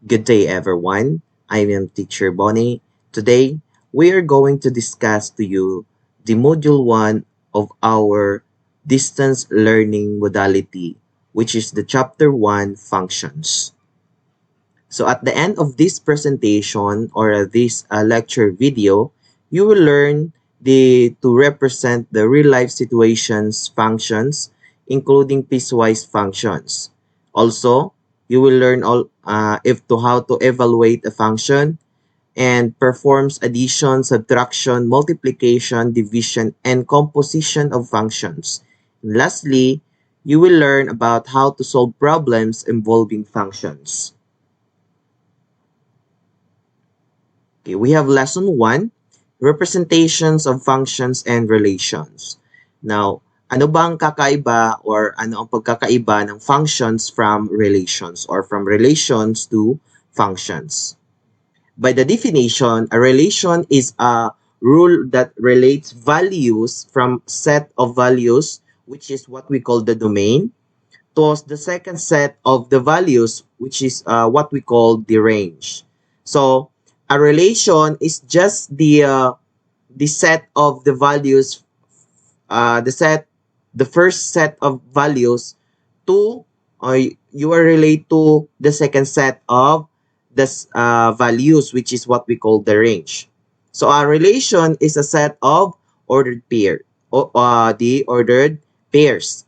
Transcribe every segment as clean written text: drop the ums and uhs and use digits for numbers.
Good day, everyone. I am Teacher Bonnie. Today, we are going to discuss to you the Module 1 of our distance learning modality, which is the Chapter 1 Functions. So at the end of this presentation or this lecture video, you will learn to represent the real-life situations functions, including piecewise functions. Also, you will learn if to how to evaluate a function and performs addition, subtraction, multiplication, division, and composition of functions. And lastly, you will learn about how to solve problems involving functions. Okay, we have lesson 1, representations of functions and relations. Now, ano bang kakaiba or ano ang pagkakaiba ng functions from relations or from relations to functions? By the definition, a relation is a rule that relates values from set of values, which is what we call the domain, to the second set of the values, which is what we call the range. So a relation is just the set of the values, the first set of values to you are relate to the second set of the values, which is what we call the range. So a relation is a set of ordered the ordered pairs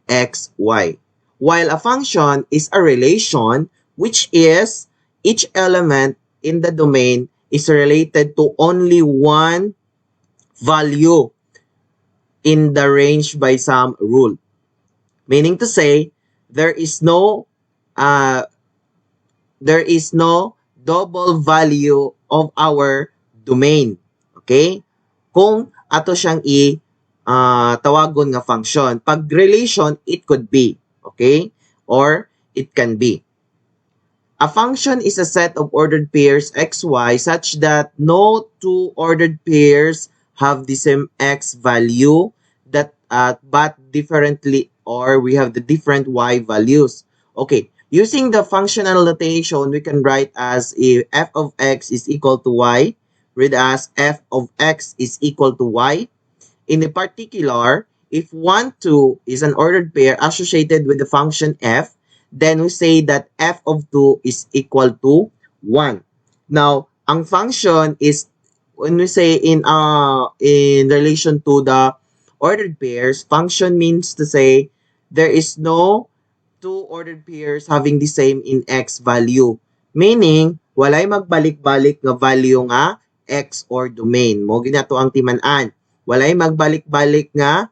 x, y. While a function is a relation which is each element in the domain is related to only one value in the range by some rule. Meaning to say, there is no uh, double value of our domain. Okay? Kung ato siyang tawagon nga function. Pag relation, it could be. Okay? Or it can be. A function is a set of ordered pairs xy such that no two ordered pairs have the same x value that but differently, or we have the different y values. Okay, using the functional notation, we can write as if f of x is equal to y, read as f of x is equal to y. In a particular, if 1, 2 is an ordered pair associated with the function f, then we say that f of 2 is equal to 1. Now, ang function is, when we say in relation to the ordered pairs, function means to say there is no two ordered pairs having the same in x value. Meaning, walay magbalik-balik nga value nga x or domain. Mo ginato ang timan-an. Walay magbalik-balik nga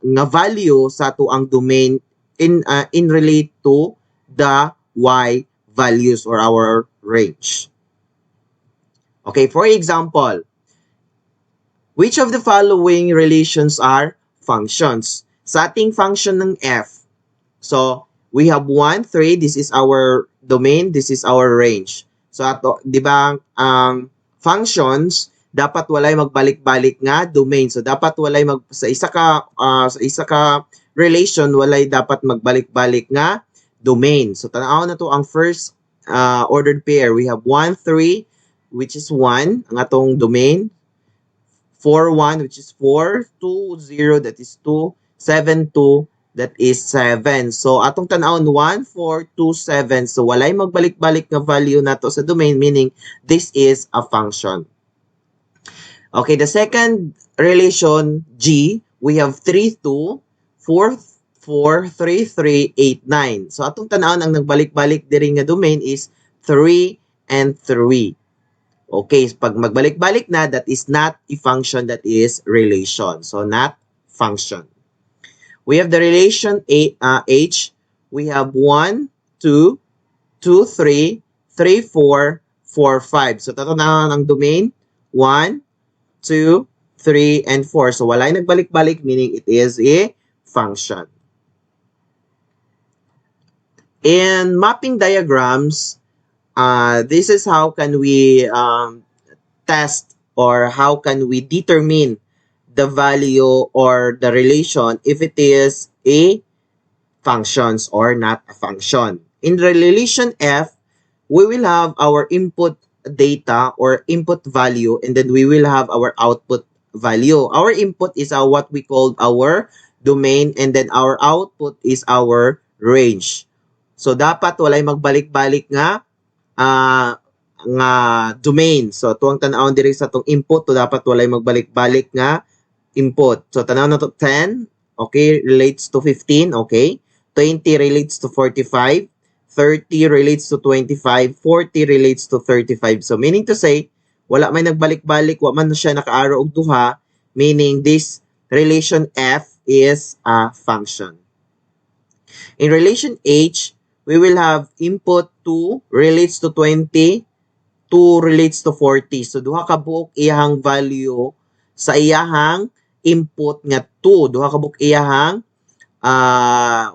value sa to ang domain in relate to the y values or our range. Okay, for example, which of the following relations are functions? Sa ating function ng f, so we have 1, 3, this is our domain, this is our range. So ato, di ba, ang functions dapat walay magbalik-balik nga domain. So dapat walay sa isa ka relation walay dapat magbalik-balik nga domain. So tanaw na to ang first ordered pair. We have 1, 3, which is 1 ang atong domain. 4, 1, which is 4, 2, 0, that is 2, 7, 2, that is 7. So atong tanawon 1, 4, 2, 7. So walay magbalik-balik nga value nato sa domain, meaning this is a function. Okay, the second relation G, we have 3, 2, 4, 4, 3, 3, 8, 9. So atong tanawon ang nagbalik-balik diri nga domain is 3 and 3. Okay, pag magbalik-balik na, that is not a function, that is relation. So not function. We have the relation H. We have 1, 2, 2, 3, 3, 4, 4, 5. So tatanawan ang domain 1, 2, 3, and 4. So walay nagbalik-balik, meaning it is a function. In mapping diagrams, this is how can we test or how can we determine the value or the relation if it is a functions or not a function. In relation F, we will have our input data or input value, and then we will have our output value. Our input is what we call our domain, and then our output is our range. So dapat walay magbalik-balik nga domain. So tuwang tan-awon diri sa tong input, to dapat walay magbalik-balik nga input. So tanaw na to 10, okay, relates to 15, okay. 20 relates to 45, 30 relates to 25, 40 relates to 35. So meaning to say, wala may nagbalik-balik, wa man siya nakaaro og duha, meaning this relation F is a function. In relation H, we will have input 2 relates to 20, 2 relates to 40. So duha ka buok iyahang value sa iyahang input nga 2. Duha ka buok iyahang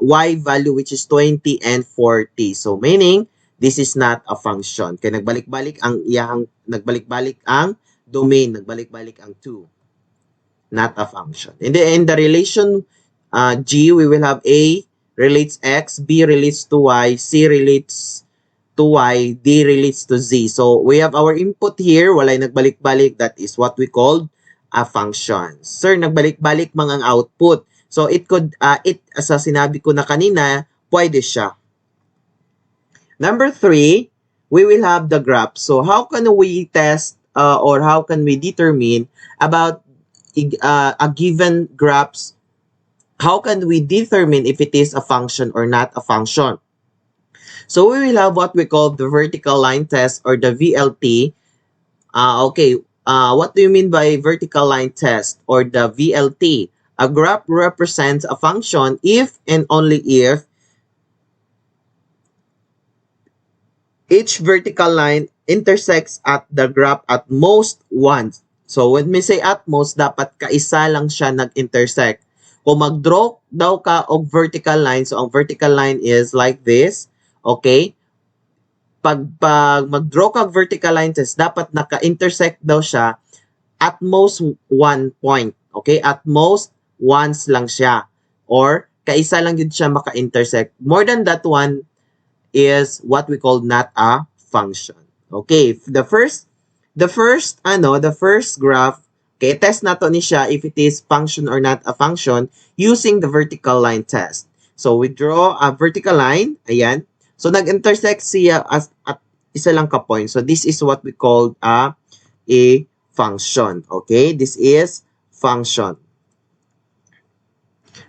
y value which is 20 and 40. So meaning this is not a function. Kaya nagbalik-balik ang domain, nagbalik-balik ang 2. Not a function. In the relation G, we will have A relates X, B relates to Y, C relates to Y, D relates to Z. So we have our input here, walay nagbalik-balik, that is what we call a function. Sir, nagbalik-balik mang ang output. So it could, sa sinabi ko na kanina, pwede siya. Number 3, we will have the graph. So how can we test or how can we determine about a given graphs? How can we determine if it is a function or not a function? So we will have what we call the vertical line test or the VLT. What do you mean by vertical line test or the VLT? A graph represents a function if and only if each vertical line intersects at the graph at most once. So when we say at most, dapat kaisa lang siya nag-intersect. Kung mag-draw daw ka og vertical line, so ang vertical line is like this, okay? Pag mag-draw ka vertical line test, dapat naka-intersect daw siya at most one point. Okay? At most, once lang siya. Or, kaisa lang yun siya maka-intersect. More than that one is what we call not a function. Okay? The first graph, okay, test nato ni siya if it is function or not a function using the vertical line test. So, we draw a vertical line. Ayan. So, nag-intersect siya at isa lang ka point. So, this is what we call a function. Okay? This is function.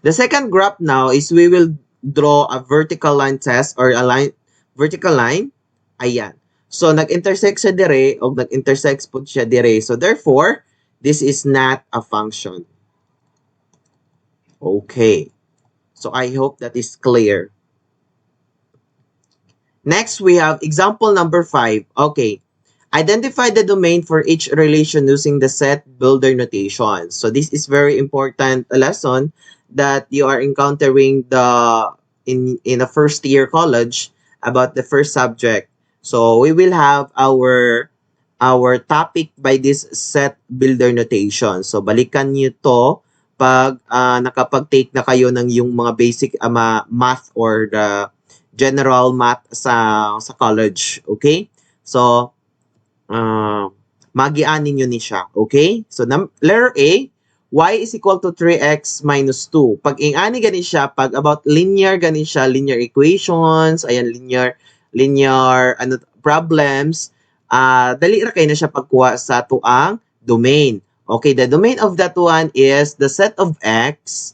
The second graph now is we will draw a vertical line test or a vertical line. Ayan. So, nag-intersect siya dire o nag-intersect po siya dire. So, therefore, this is not a function. Okay. So, I hope that is clear. Next, we have example number 5. Okay. Identify the domain for each relation using the set builder notation. So, this is very important lesson that you are encountering in a first year college about the first subject. So, we will have our topic by this set builder notation. So, balikan niyo to pag nakapag-take na kayo ng yung mga basic math or the general math sa college. Okay? So, magianin nyo ni siya. Okay? So, letter A, y is equal to 3x minus 2. Pag ingani gani siya, pag about linear gani siya, linear equations, ayan, linear problems, dali ra kayo na siya pagkuha sa tuang domain. Okay, the domain of that one is the set of x.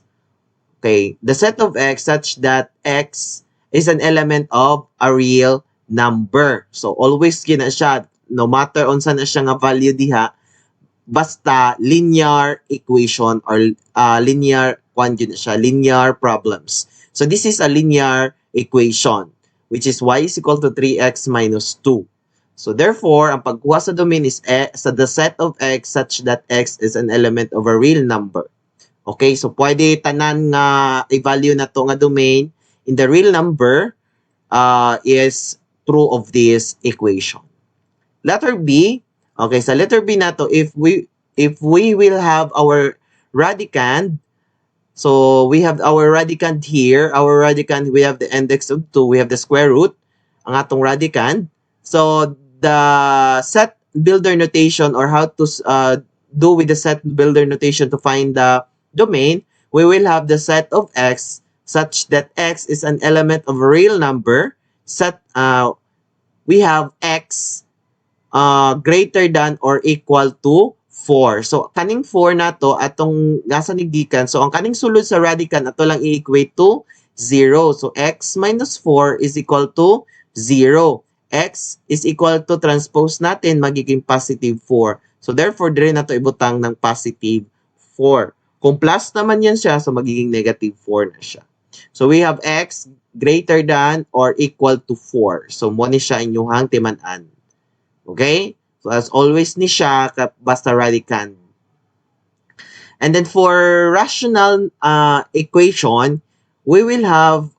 Okay, the set of x such that x is an element of a real number. So, always gina siya, no matter unsa na siya nga value diha, basta linear equation or linear problems. So, this is a linear equation, which is y is equal to 3x minus 2. So, therefore, ang pagkuha sa domain is sa the set of x such that x is an element of a real number. Okay, so pwede tanan nga i-value na to nga domain in the real number is true of this equation. Letter B, okay, sa letter B na to, if we will have our radicand, So we have our radicand here. Our radicand, we have the index of 2. We have the square root, ang atong radicand. So the set builder notation, or how to do with the set builder notation to find the domain, we will have the set of x such that x is an element of a real number. We have x greater than or equal to 4. So, kaning 4 na to, atong nasa nigikan. So, ang kaning sulod sa radicand, ato lang i-equate to 0. So, x minus 4 is equal to 0. X is equal to transpose natin, magiging positive 4. So, therefore, dire na to ibutang ng positive 4. Kung plus naman yan siya, so magiging negative 4 na siya. So, we have x greater than or equal to 4. So, mo ni siya inyuhang timan-an. Okay? So, as always ni siya, basta radicand. And then for rational equation, we will have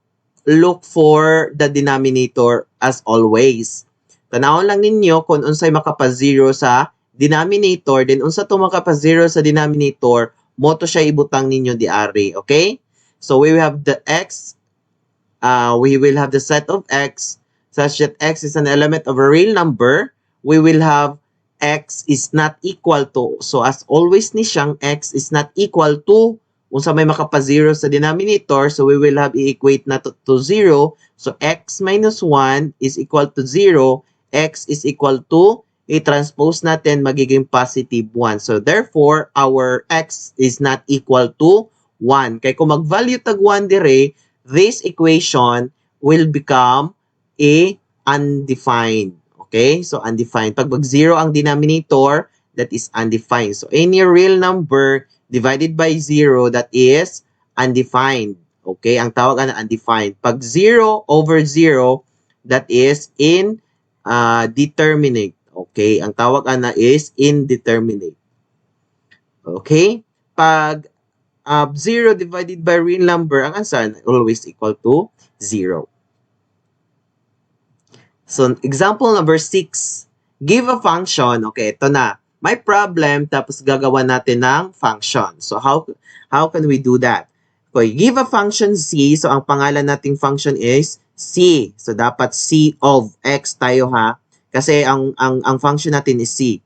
look for the denominator as always. Tanawon lang ninyo kung unsay makapa-0 sa denominator, then unsa to makapa-0 sa denominator, mo to siya ibutang ninyo diari. Okay? So, we will have the x, we will have the set of x such that x is an element of a real number. We will have x is not equal to. So, as always ni siyang x is not equal to, kung sa may makapa-0 sa denominator, so we will have i-equate na to 0. So, x minus 1 is equal to 0. X is equal to, i-transpose natin, magiging positive 1. So, therefore, our x is not equal to 1. Kaya kung mag-value tag 1 dire, this equation will become a undefined. Okay? So, undefined. Pag 0 ang denominator, that is undefined. So, any real number divided by 0, that is undefined. Okay? Ang tawag na undefined. Pag 0 over 0, that is indeterminate. Okay? Ang tawag na is indeterminate. Okay? Pag 0 divided by real number, ang answer always equal to 0. So, example number 6. Give a function. Okay, ito na. May problem, tapos gagawa natin ng function. So, how can we do that? Okay, give a function c. So, ang pangalan nating function is c. So, dapat c of x tayo ha. Kasi ang function natin is c.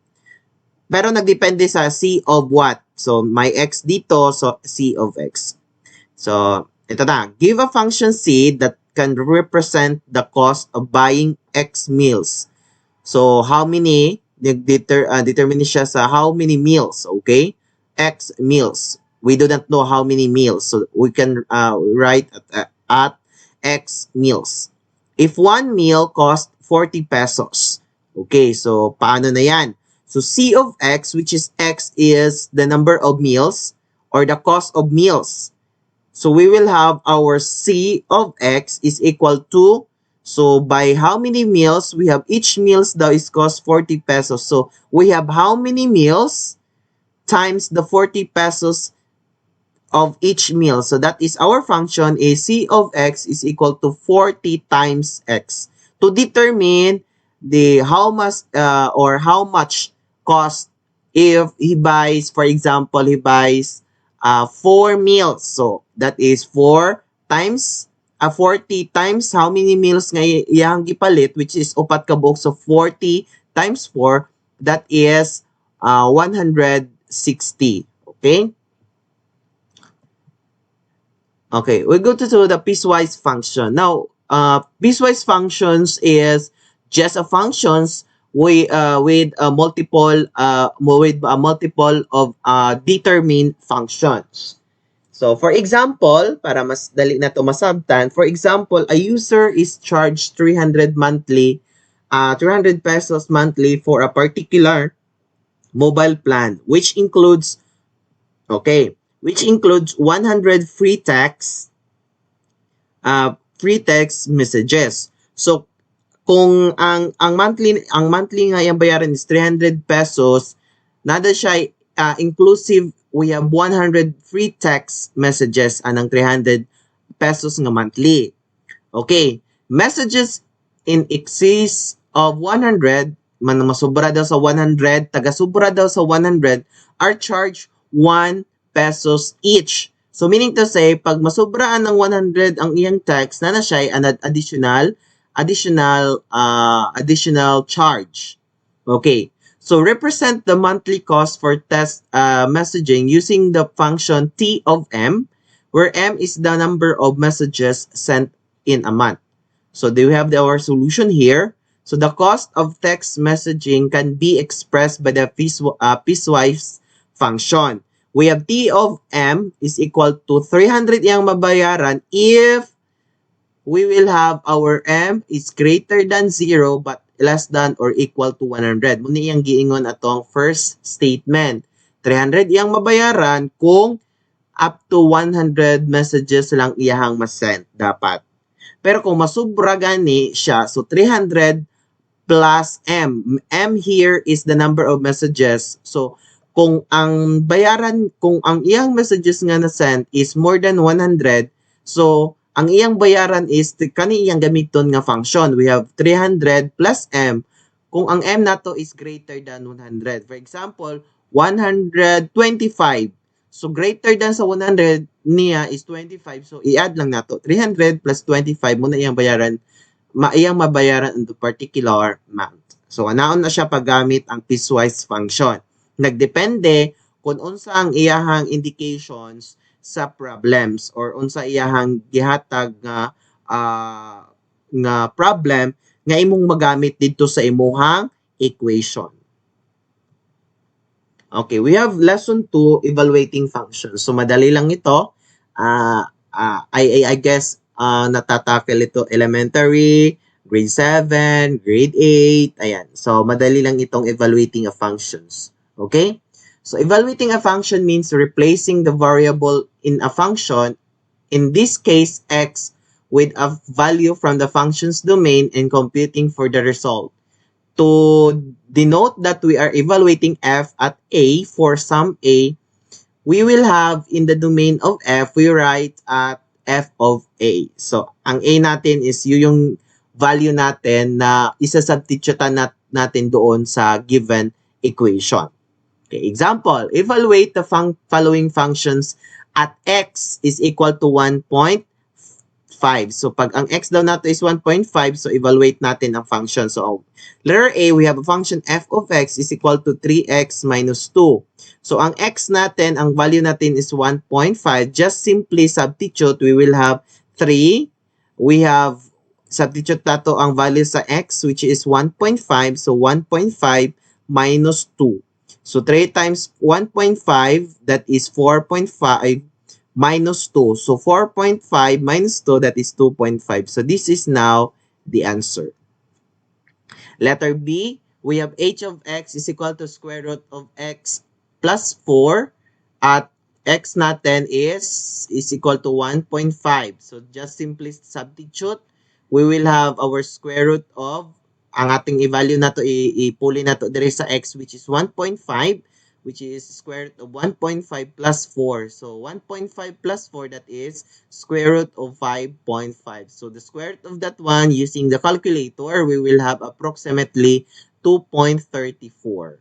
Pero nagdepende sa c of what? So, may x dito, so c of x. So, ito na. Give a function c that can represent the cost of buying X meals. So, how many, determine siya sa how many meals, okay? X meals. We do not know how many meals. So, we can write at X meals. If one meal cost 40 pesos, okay, so paano na yan? So, C of X, which is X is the number of meals or the cost of meals. So, we will have our C of X is equal to, so by how many meals, we have each meals daw is cost 40 pesos. So, we have how many meals times the 40 pesos of each meal. So, that is our function is C of X is equal to 40 times X. To determine the how much or how much cost if he buys, for example, he buys 4 meals. So, that is 4 times 40 times how many meals nga iyang gipalit, which is upat ka buok. So, 40 times 4, that is 160. Okay? Okay, we go to the piecewise function. Now, piecewise functions is just a functions with a multiple of determined functions. So, for example, para mas dali na to masabtan, for example, a user is charged 300 pesos monthly for a particular mobile plan, which includes 100 free text messages. So, kung ang monthly nga yung bayaran is 300 pesos, nada siya inclusive, we have 100 free text messages anang 300 pesos nga monthly. Okay, messages in excess of 100, masubra daw sa 100, taga-subra daw sa 100, are charged 1 pesos each. So meaning to say, pag masubraan ng 100 ang iyang text, na siya ay an additional charge. Okay. So represent the monthly cost for test messaging using the function T of M, where M is the number of messages sent in a month. So do we have our solution here? So the cost of text messaging can be expressed by the piecewise function. We have T of M is equal to 300 yang mabayaran if we will have our M is greater than 0 but less than or equal to 100. Muna iyang giingon atong first statement. 300 iyang mabayaran kung up to 100 messages lang iyahang masend dapat. Pero kung masubra gani siya, so 300 plus M. M here is the number of messages. So, kung ang iyang messages nga na-send is more than 100, so, ang iyang bayaran is kani iyang gamiton nga function. We have 300 plus M kung ang M nato is greater than 100. For example, 125. So, greater than sa 100 niya is 25. So, i-add lang nato. 300 plus 25 muna iyang bayaran iyang mabayaran into particular month. So, anaon na siya paggamit ang piecewise function. Nagdepende kung unsa ang iyahang indications sa problems or unsa iyahang gihatag nga problem nga imong magamit dito sa imuhang equation. Okay, we have lesson 2, evaluating functions. So, madali lang ito. I guess natatakel ito elementary, grade 7, grade 8, ayan. So, madali lang itong evaluating a functions. Okay? So, evaluating a function means replacing the variable in a function, in this case, x, with a value from the function's domain and computing for the result. To denote that we are evaluating f at a for sum a, we will have in the domain of f, we write at f of a. So, ang a natin is yung value natin na isa-substitutean natin doon sa given equation. Okay, example, evaluate the following functions at x is equal to 1.5. So, pag ang x daw nato is 1.5, so evaluate natin ang function. So, letter A, we have a function f of x is equal to 3x minus 2. So, ang x natin, ang value natin is 1.5. Just simply substitute, we will have 3. We have, substitute nato ang value sa x, which is 1.5. So, 1.5 minus 2. So, 3 times 1.5, that is 4.5 minus 2. So, 4.5 minus 2, that is 2.5. So, this is now the answer. Letter B, we have h of x is equal to square root of x plus 4 at x natin is equal to 1.5. So, just simply substitute. We will have our square root of ang ating i-value na to, i-puli na to dire sa x, which is 1.5, which is square root of 1.5 plus 4. So, 1.5 plus 4, that is square root of 5.5. So, the square root of that one, using the calculator, we will have approximately 2.34.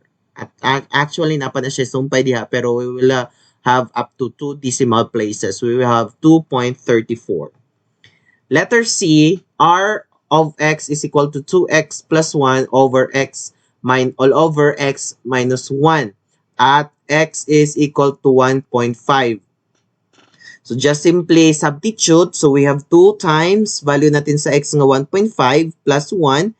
At actually, napa na siya sumpay diha, pero we will have up to 2 decimal places. We will have 2.34. Letter C, r of x is equal to 2x plus 1 over x all over x minus 1 at x is equal to 1.5. So just simply substitute. So we have 2 times value natin sa x nga 1.5 plus 1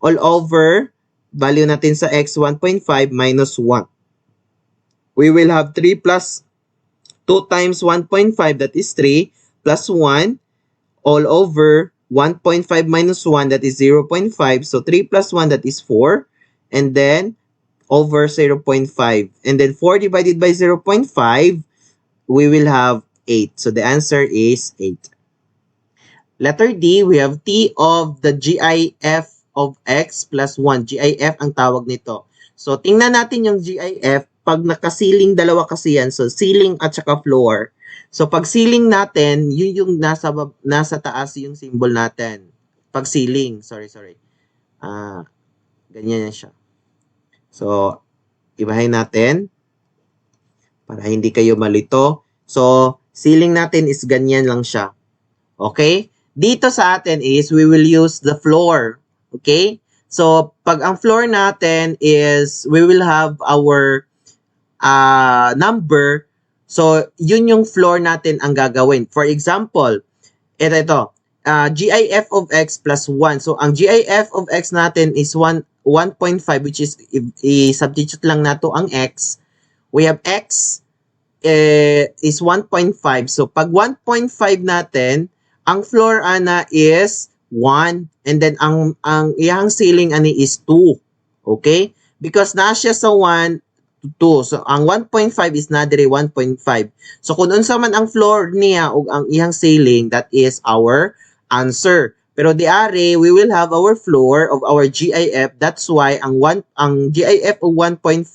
all over value natin sa x 1.5 minus 1. We will have 3 plus 2 times 1.5, that is 3, plus 1 all over 1.5 minus 1, that is 0.5. So 3 plus 1, that is 4. And then over 0.5. And then 4 divided by 0.5, we will have 8. So the answer is 8. Letter D, we have T of the GIF of X plus 1. GIF ang tawag nito. So tingnan natin yung GIF. Pag nakasiling dalawa kasi yan, so ceiling at saka floor. So pag ceiling natin, yun yung nasa taas yung symbol natin. Pag ceiling, sorry. Ganyan yan siya. So, ibahin natin para hindi kayo malito. So, Ceiling natin is ganyan lang siya. Okay? Dito sa atin is we will use the floor. Okay? So, pag ang floor natin is we will have our number. So, yun yung floor natin ang gagawin. For example, ito. GIF of x plus 1. So, ang GIF of x natin is 1.5 which is i-substitute lang nato ang x. We have x is 1.5. So, pag 1.5 natin, ang floor ana is 1. And then, ang iyang ceiling ani is 2. Okay? Because na siya sa 1 to 2. So, ang 1.5 is na dire 1.5. So, kung unsa man ang floor niya o ang iyang ceiling, that is our answer. Pero diari, we will have our floor of our GIF. That's why ang GIF of 1.5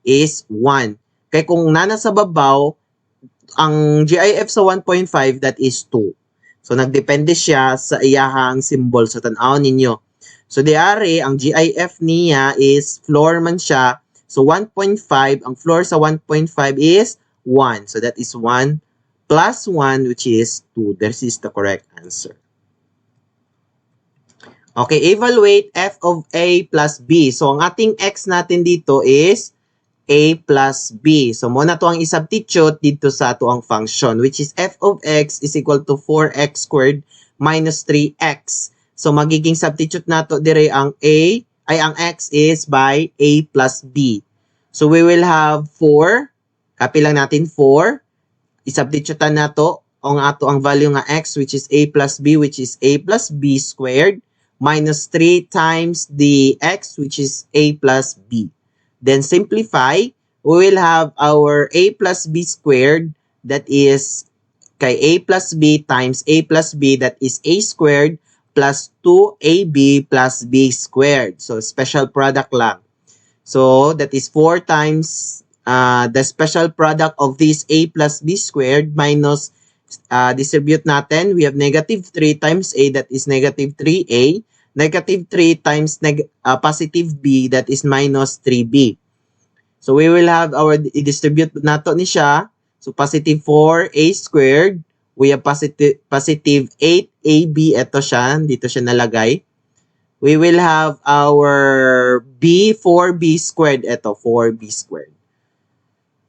is 1. Kaya kung nana sa babaw, ang GIF sa 1.5, that is 2. So, nagdepende siya sa iyahang symbol. So, tanaw ninyo. So, diari, ang GIF niya is floor man siya. So, 1.5, ang floor sa 1.5 is 1. So, that is 1 plus 1, which is 2. This is the correct answer. Okay, evaluate f of a plus b. So, ang ating x natin dito is a plus b. So, muna to ang i-substitute dito sa ato ang function, which is f of x is equal to 4x squared minus 3x. So, magiging substitute nato dire ang a, ay ang x is by a plus b. So, we will have 4. Copy lang natin 4. I-substitutean nato ang ato ang value nga x, which is a plus b, which is a plus b squared minus 3 times the x, which is a plus b. Then simplify, we will have our a plus b squared, that is kay a plus b times a plus b, that is a squared plus 2ab plus b squared. So, special product lang. So, that is 4 times the special product of this a plus b squared minus distribute natin. We have negative 3 times a, that is negative 3a. Negative 3 times positive b, that is minus 3b. So, we will have our i-distribute nato ni siya. So, positive 4a squared. We have positive 8ab. Ito siya. Dito siya nalagay. We will have our b, 4b squared. Ito, 4b squared.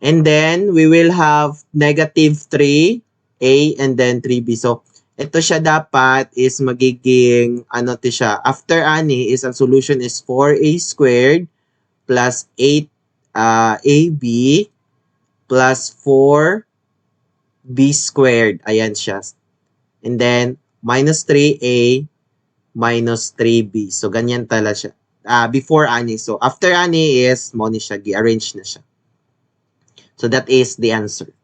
And then, we will have negative 3a and then 3b. So, ito siya dapat is magiging, ano to siya, after ani is ang solution is 4a squared plus 8ab plus 4b squared. Ayan siya. And then, minus 3a minus 3b. So, ganyan tala siya. Before ani. So, after ani is, mo ni siya, gi-arrange na siya. So, that is the answer.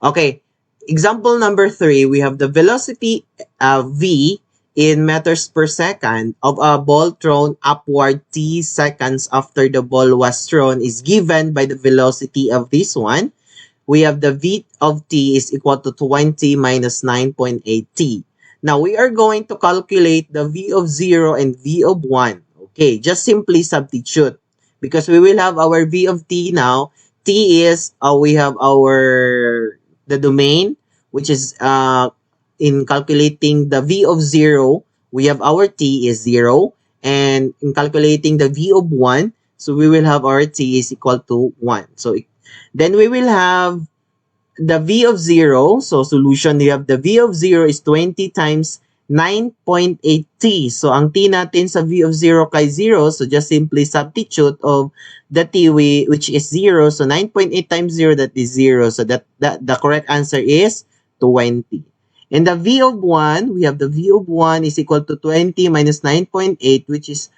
Okay. Example number 3, we have the velocity v in meters per second of a ball thrown upward t seconds after the ball was thrown is given by the velocity of this one. We have the v of t is equal to 20 minus 9.8 t. Now, we are going to calculate the v of 0 and v of 1. Okay, just simply substitute because we will have our v of t now. T is, we have the domain, which is in calculating the v of 0, we have our t is 0. And in calculating the v of 1, so we will have our t is equal to 1. So then we will have the v of 0. So solution, we have the v of 0 is 20 times 9.8t. So ang t natin sa v of 0 kay 0. So just simply substitute of the t which is 0. So 9.8 times 0, that is 0. So that the correct answer is 20. And the v of 1, we have the v of 1 is equal to 20 minus 9.8, which is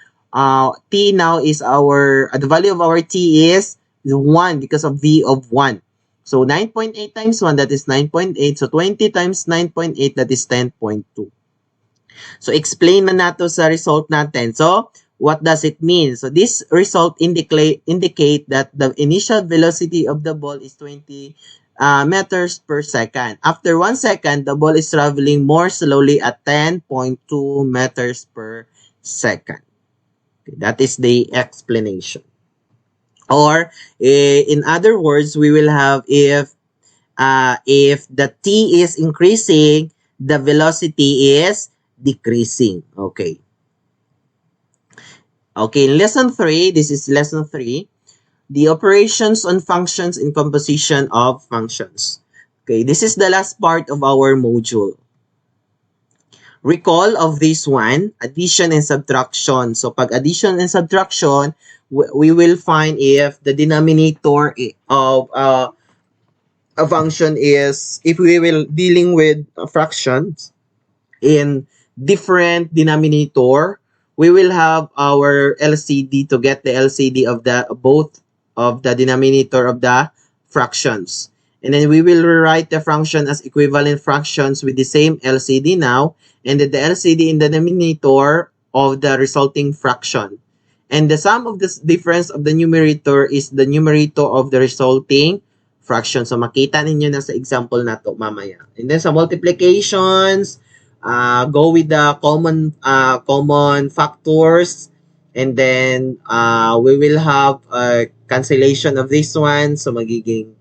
t now is the value of our t is 1 because of v of 1. So 9.8 times 1, that is 9.8. So 20 times 9.8, that is 10.2. So, explain na nato sa result natin. So, what does it mean? So, this result indicate that the initial velocity of the ball is 20 meters per second. After 1 second, the ball is traveling more slowly at 10.2 meters per second. Okay, that is the explanation. Or, in other words, we will have if if the t is increasing, the velocity is decreasing. Okay. Okay, in lesson 3, this is lesson 3, the operations on functions and composition of functions. Okay, this is the last part of our module. Recall of this one, addition and subtraction. So pag addition and subtraction, we will find if the denominator of a function is, if we will dealing with fractions in different denominator, we will have our LCD to get the LCD of the both of the denominator of the fractions. And then we will rewrite the function as equivalent fractions with the same LCD now, and then the LCD in the denominator of the resulting fraction. And the sum of the difference of the numerator is the numerator of the resulting fraction. So makita ninyo na sa example na to mamaya. And then sa multiplications, go with the common factors, and then we will have a cancellation of this one, so magiging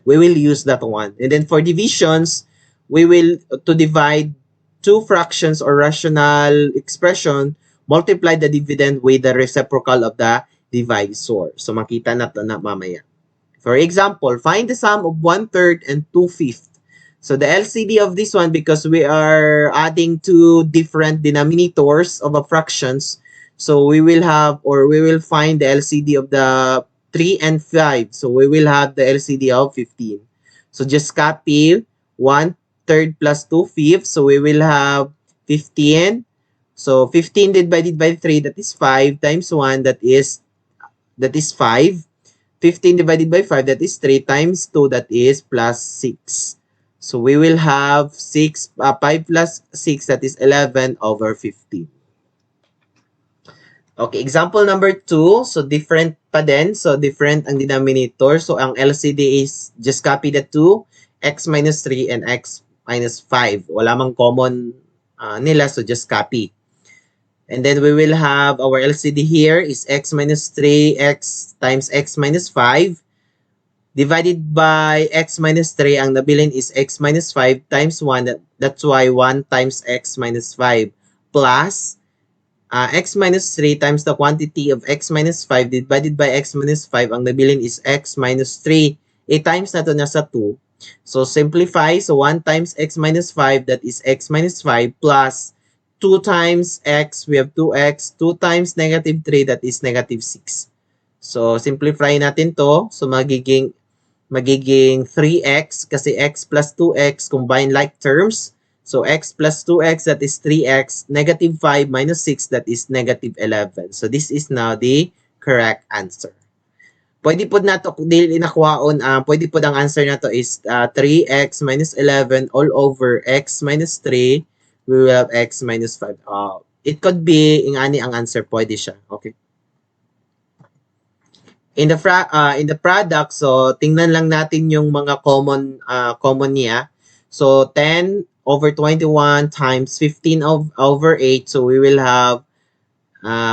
we will use that one. And then for divisions, we will to divide two fractions or rational expression, multiply the dividend with the reciprocal of the divisor. So makita natin na mamaya. For example, find the sum of 1/3 and 2/5. So the LCD of this one, because we are adding two different denominators of a fractions, so we will have, or we will find the LCD of the 3 and 5. So we will have the LCD of 15. So just copy 1/3 plus 2/5. So we will have 15. So 15 divided by 3, that is 5, times 1, that is 5. 15 divided by 5, that is 3, times 2, that is plus 6. So we will have 5 plus 6, that is 11 over 15. Okay, example number 2. So different pa din. So different ang denominator. So ang LCD is just copy the 2, x minus 3 and x minus 5. Wala mang common nila, so just copy. And then we will have our LCD here is x minus 3x times x minus 5 divided by x minus 3. Ang nabilin is x minus 5 times 1. That's why 1 times x minus 5 plus x minus 3 times the quantity of x minus 5 divided by x minus 5. Ang nabilin is x minus 3. Times na to nasa 2. So simplify. So 1 times x minus 5, that is x minus 5 plus 2 times x, we have 2x. 2 times negative 3, that is negative 6. So simplify natin to. So magiging 3x kasi x plus 2x combine like terms. So x plus 2x, that is 3x. Negative 5 minus 6, that is negative 11. So this is now the correct answer. Pwede po na to, dili inakuhaon, pwede po ang answer na to is 3x minus 11 all over x minus 3. We will have x minus 5. It could be, ingani ang answer, pwede siya. Okay. In the product, so tingnan lang natin yung mga common niya. So 10 over 21 times 15 over 8. So we will have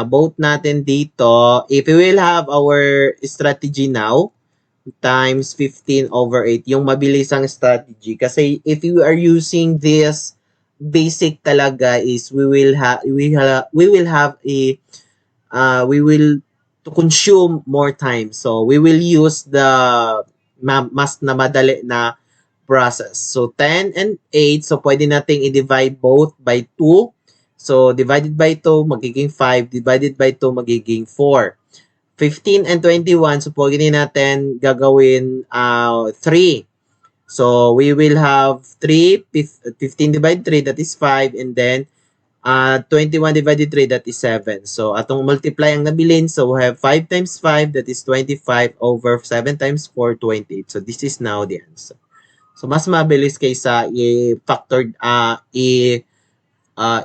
both natin dito. If we will have our strategy now, times 15 over 8, yung mabilisang strategy. Kasi if you are using this basic talaga is we will have to consume more time. So we will use the mas na madali na process. So 10 and 8, so pwede nating i-divide both by 2. So divided by 2 magiging 5, divided by 2 magiging 4. 15 and 21, so pwede natin gagawin 3. So we will have 3, 15 divided 3, that is 5, and then 21 divided 3, that is 7. So atong multiply ang nabilin, so we have 5 times 5, that is 25 over 7 times 4, 28. So this is now the answer. So mas mabilis kaysa i-factored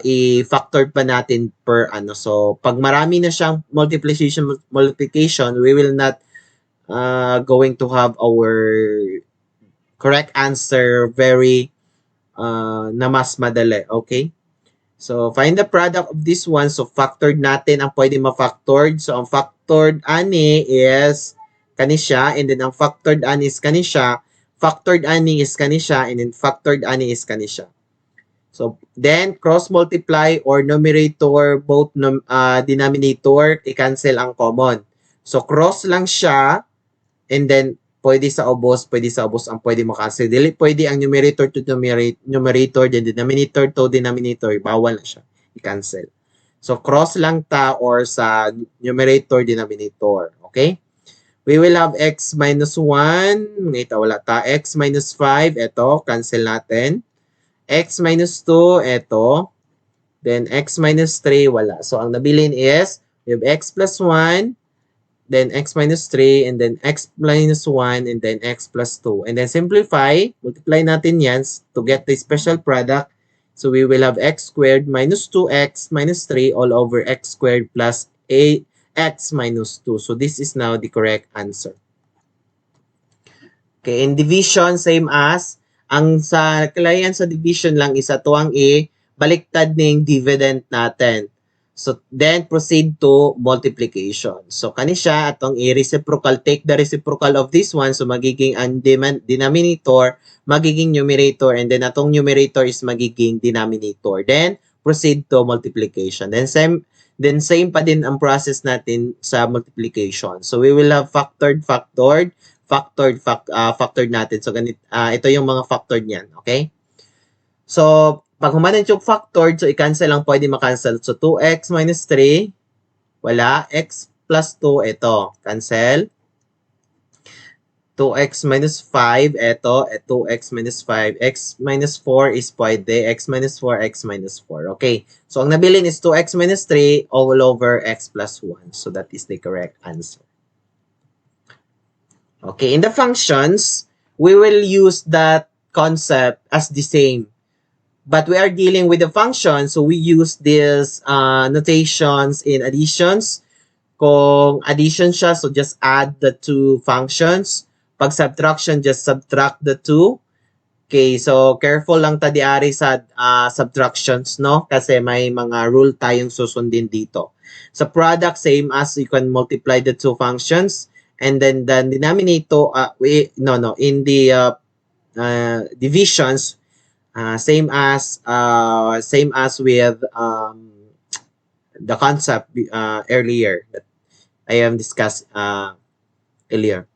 i-factored pa natin per ano. So pag marami na siyang multiplication, we will not going to have our correct answer very na mas madali. Okay? So, find the product of this one. So, factored natin ang pwede ma-factored. So, ang factored ani is kani siya. And then, ang factored ani is kani siya. factored ani is kani siya, and then factored ani is kani siya. So, then, cross-multiply or numerator, both denominator, i-cancel ang common. So, cross lang siya, and then, pwede sa ubos ang pwede mo-cancel. Dili pwede ang numerator to numerator, then denominator to denominator, bawal na siya, i-cancel. So, cross lang ta or sa numerator, denominator. Okay? We will have x minus 1. Ito, wala ta. X minus 5. Ito, cancel natin. X minus 2. Ito. Then, x minus 3. Wala. So, ang nabilin is, we have x plus 1, then x minus 3, and then x minus 1, and then x plus 2. And then, simplify. Multiply natin yan to get the special product. So, we will have x squared minus 2x minus 3 all over x squared plus x minus 2. So, this is now the correct answer. Okay, in division, same as, ang sa client sa division lang is ato ang baliktad ning dividend natin. So, then proceed to multiplication. So, kani siya atong i-reciprocal. Take the reciprocal of this one. So, magiging ang denominator, magiging numerator, and then atong numerator is magiging denominator. Then, proceed to multiplication. Then, same pa din ang process natin sa multiplication. So, we will have factored natin. So, ito yung mga factored niyan. Okay? So, pag humanan yung factored, so i-cancel lang, pwede makancel. So, 2x minus 3, wala. X plus 2, ito. Cancel. 2x minus 5, ito. 2x minus 5. X minus 4 is pwede. X minus 4, x minus 4. Okay. So, ang nabilin is 2x minus 3 all over x plus 1. So, that is the correct answer. Okay. In the functions, we will use that concept as the same. But we are dealing with the function, so we use these notations in additions. Kung addition siya, so just add the two functions. Pag subtraction, just subtract the two. Okay, so careful lang ta diari sa subtractions, no? Kasi may mga rule tayong susundin dito. Sa product, same as you can multiply the two functions. And then the denominator, in the divisions, same as with the concept earlier that I have discussed earlier.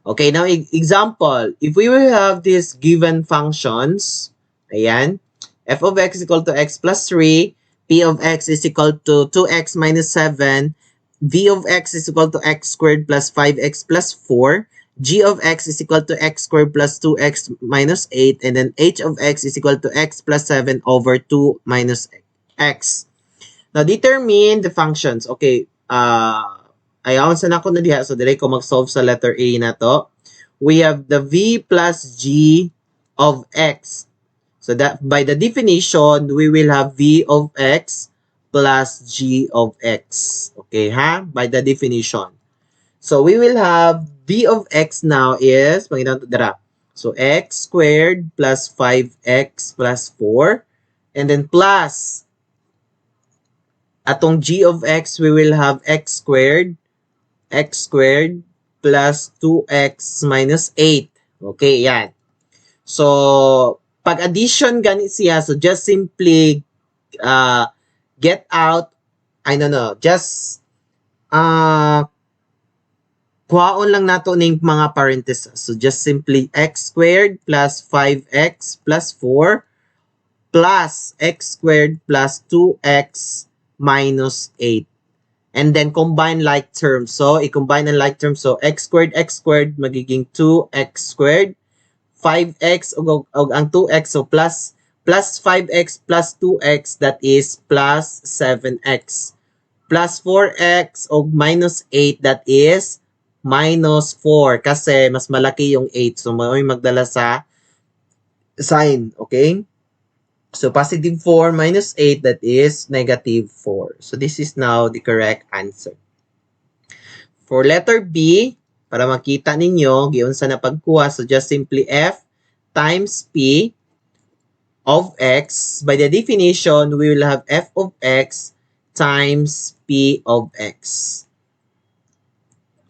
Okay, now example, if we will have these given functions, ayan, f of x is equal to x plus 3, p of x is equal to 2x minus 7, v of x is equal to x squared plus 5x plus 4, g of x is equal to x squared plus 2x minus 8, and then h of x is equal to x plus 7 over 2 minus x. Now, determine the functions. Okay, ayaw sa na ko na diha. So, direct ko mag-solve sa letter A na to. We have the v plus g of x. So, that by the definition, we will have v of x plus g of x. Okay, ha? By the definition. So, we will have v of x now is, Panginoon to dara. So, x squared plus 5x plus 4. And then plus, atong g of x, we will have x squared plus 2x minus 8. Okay, yan. So, pag addition ganit siya, so just simply get out, just kuhaon lang nato ning mga parentheses. So, just simply x squared plus 5x plus 4 plus x squared plus 2x minus 8. And then, combine like terms. So, i-combine ang like terms. So, x squared, magiging 2x squared. 5x, o ang 2x. So, plus 5x plus 2x, that is plus 7x. Plus 4x, o minus 8, that is minus 4 kasi mas malaki yung 8. So, may magdala sa sign. Okay? So, positive 4 minus 8, that is negative 4. So, this is now the correct answer. For letter B, para makita ninyo, giyon sa napagkuha, so just simply f times p of x. By the definition, we will have f of x times p of x.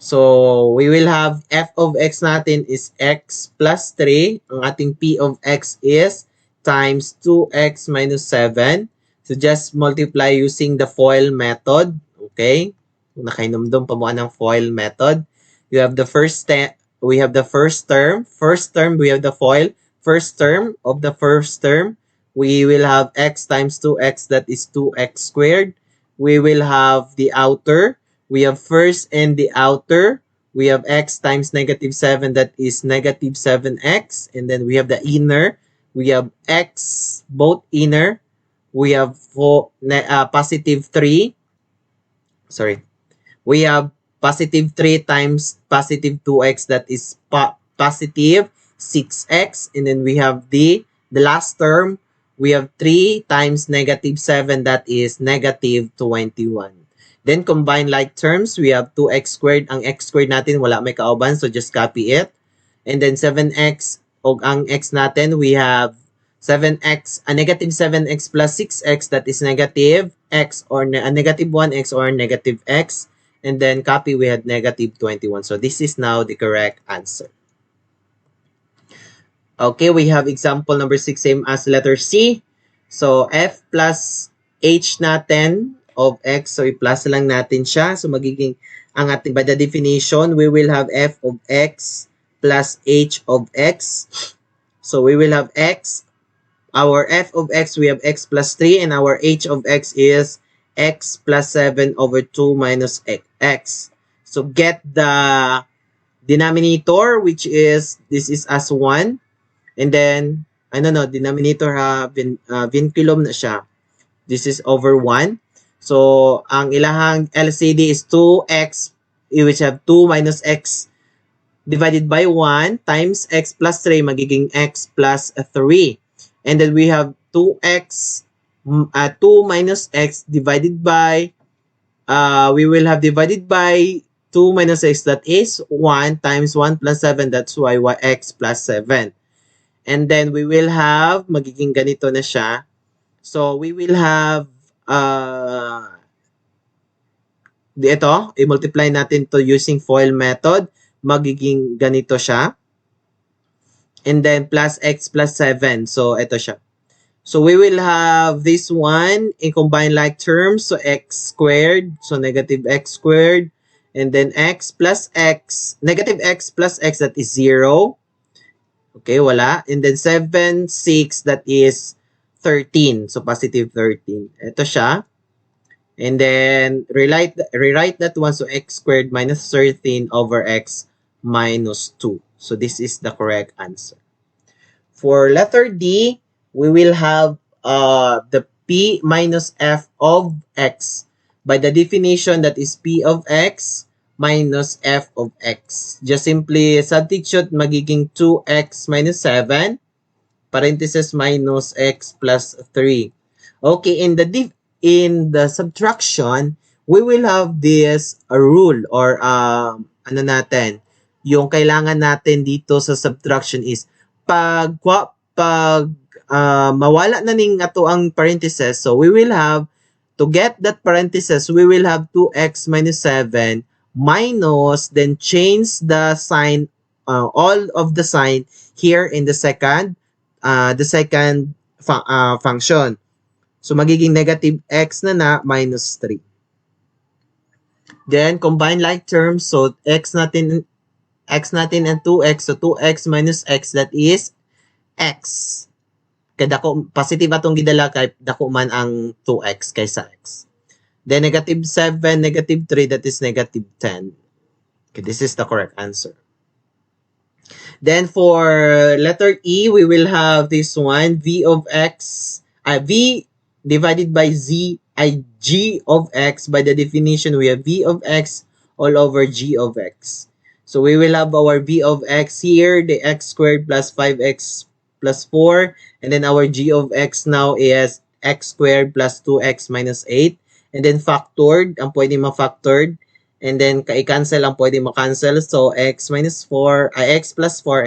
So, we will have f of x natin is x plus 3. Ang ating p of x is times 2x minus 7. So, just multiply using the FOIL method. Okay? Kung nakainomdom pa mo ng FOIL method. You have the first we have the first term. First term, we have the FOIL. First term of the first term, we will have x times 2x, that is 2x squared. We will have the outer. We have first and the outer. We have x times negative 7, that is negative 7x. And then we have the inner. We have x, both inner. We have positive 3. Sorry. We have positive 3 times positive 2x, that is positive 6x. And then we have the last term. We have 3 times negative 7, that is negative 21. Then, combine like terms, we have 2x squared. Ang x squared natin, wala may kauban, so just copy it. And then, 7x, o ang x natin, we have 7x, a negative 7x plus 6x, that is negative x, or a negative 1x, or negative x. And then, copy, we had negative 21. So, this is now the correct answer. Okay, we have example number 6, same as letter C. So, f plus h natin of x. So, i-plus lang natin siya. So, magiging, ang ating, by the definition, we will have f of x plus h of x. So, we will have x. Our f of x, we have x plus 3. And our h of x is x plus 7 over 2 minus x. So, get the denominator, which is, this is as 1. And then, denominator vinculum na siya. This is over 1. So, ang ilahang LCD is 2x, which have 2 minus x divided by 1 times x plus 3, magiging x plus 3. And then we have 2x, 2 minus x divided by, we will have divided by 2 minus x, that is 1 times 1 plus 7, that's why x plus 7. And then we will have, magiging ganito na siya. So, we will have, ito, i-multiply natin to using FOIL method. Magiging ganito siya. And then, plus x plus 7. So, ito siya. So, we will have this one in combined like terms. So, x squared. So, negative x squared. And then, x plus x. Negative x plus x, that is 0. Okay, wala. And then 7, 6, that is 13. So, positive 13. Ito siya. And then, rewrite that one. So, x squared minus 13 over x minus 2. So, this is the correct answer. For letter D, we will have the p minus f of x. By the definition, that is p of x minus f of x. Just simply substitute, magiging 2x minus 7, parenthesis minus x plus 3. Okay, in the subtraction, we will have this rule or yung kailangan natin dito sa subtraction is pag mawala na ning ato ang parenthesis, so we will have to get that parenthesis, we will have 2x minus 7 minus, then change the sign, all of the sign here in the second function. So, magiging negative x na minus 3. Then, combine like terms. So, x natin and 2x. So, 2x minus x, that is x. Kaya dako, positive atong gidala kay dako man ang 2x kaysa x. Then, negative 7, negative 3, that is negative 10. Okay, this is the correct answer. Then, for letter E, we will have this one, v of x, v divided by g of x. By the definition, we have v of x all over g of x. So, we will have our v of x here, the x squared plus 5x plus 4. And then, our g of x now is x squared plus 2x minus 8. And then, factored, ang pwede ma-factored. And then, i-cancel ang pwede ma-cancel. So, x plus 4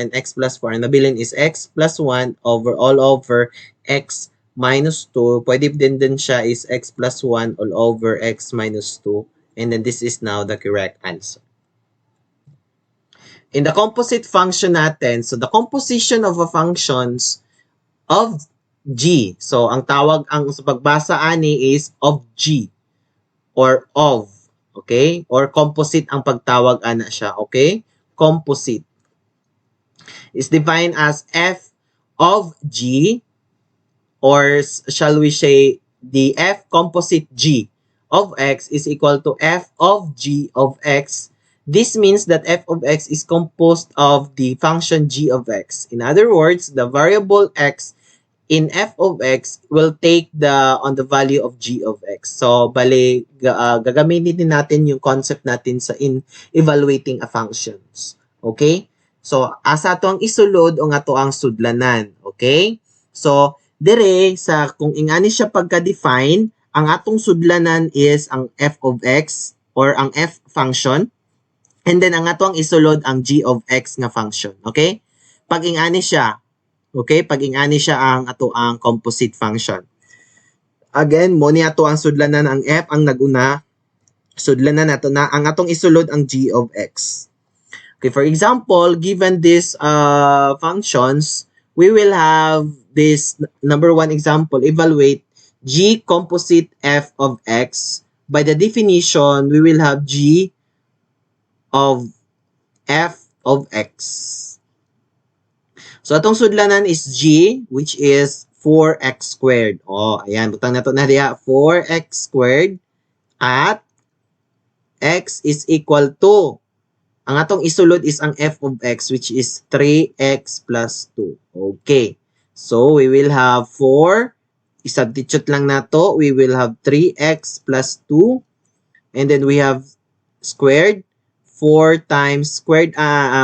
and x plus 4. Ang nabilin is x plus 1 over all over x minus 2. Pwede din siya is x plus 1 all over x minus 2. And then, this is now the correct answer. In the composite function natin, so the composition of a functions of G. So, ang tawag, ang sa pagbasa ani is of G or of. Okay? Or composite ang pagtawag ana siya. Okay? Composite is defined as f of G, or shall we say the f composite G of x is equal to f of G of x. This means that f of x is composed of the function G of x. In other words, the variable x in f of x will take on the value of g of x. So, bali, gagamitin din natin yung concept natin sa in evaluating a functions. Okay? So, asa to ang isulod o nga to ang sudlanan. Okay? So, dire, kung ingani siya pagka-define, ang atong sudlanan is ang f of x or ang f function. And then, ang atong isulod ang g of x nga function. Okay? Pag ingani siya, okay, pag ingani siya ang ato ang composite function. Again, mo ni ato ang sudlanan ang f ang naguna, sudlanan nato na ang atong isulod ang g of x. Okay, for example, given these functions, we will have this number one example, evaluate g composite f of x. By the definition, we will have g of f of x. So, atong sudlanan is g, which is 4x squared. Oh, ayan. Butang na to na diya. 4x squared at x is equal to, ang atong isulod is ang f of x, which is 3x plus 2. Okay. So, we will have 4. I-substitute lang na to. We will have 3x plus 2. And then we have squared. 4 times squared.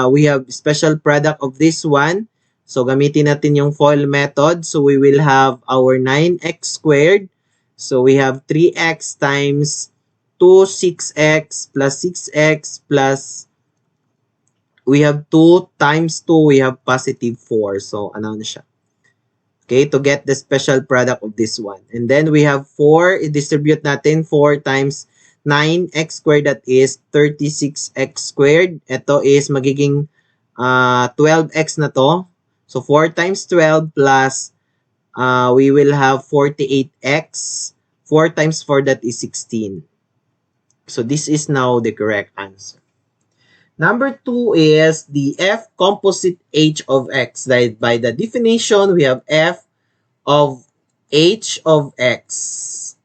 We have special product of this one. So, gamitin natin yung FOIL method. So, we will have our 9x squared. So, we have 3x times 2, 6x plus 6x plus we have 2 times 2, we have positive 4. So, ano na siya? Okay, to get the special product of this one. And then, we have 4. I-distribute natin 4 times 9x squared, that is 36x squared. Ito is magiging 12x na to. So, 4 times 12 plus, we will have 48x. 4 times 4, that is 16. So, this is now the correct answer. Number 2 is the f composite h of x. By the definition, we have f of h of x.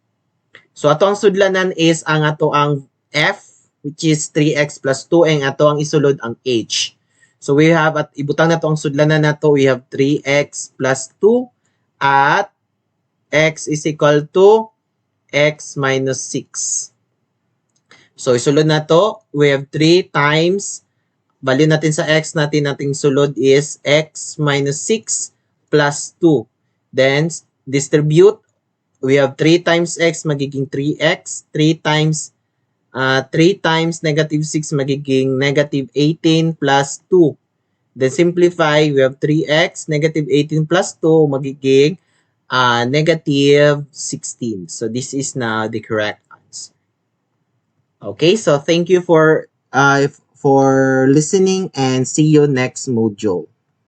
So, ato ang sudlanan is ang ato ang f, which is 3x plus 2, and ato ang isulod ang h. So, we have, at ibutang na to ang sudlanan na to, we have 3x plus 2 at x is equal to x minus 6. So, isulod na to, we have 3 times, value natin sa x nating sulod is x minus 6 plus 2. Then, distribute, we have 3 times x, magiging 3x. 3 times negative 6, magiging negative 18 plus 2. Then simplify, we have 3x, negative 18 plus 2, magiging negative 16. So, this is now the correct answer. Okay, so thank you for listening and see you next module.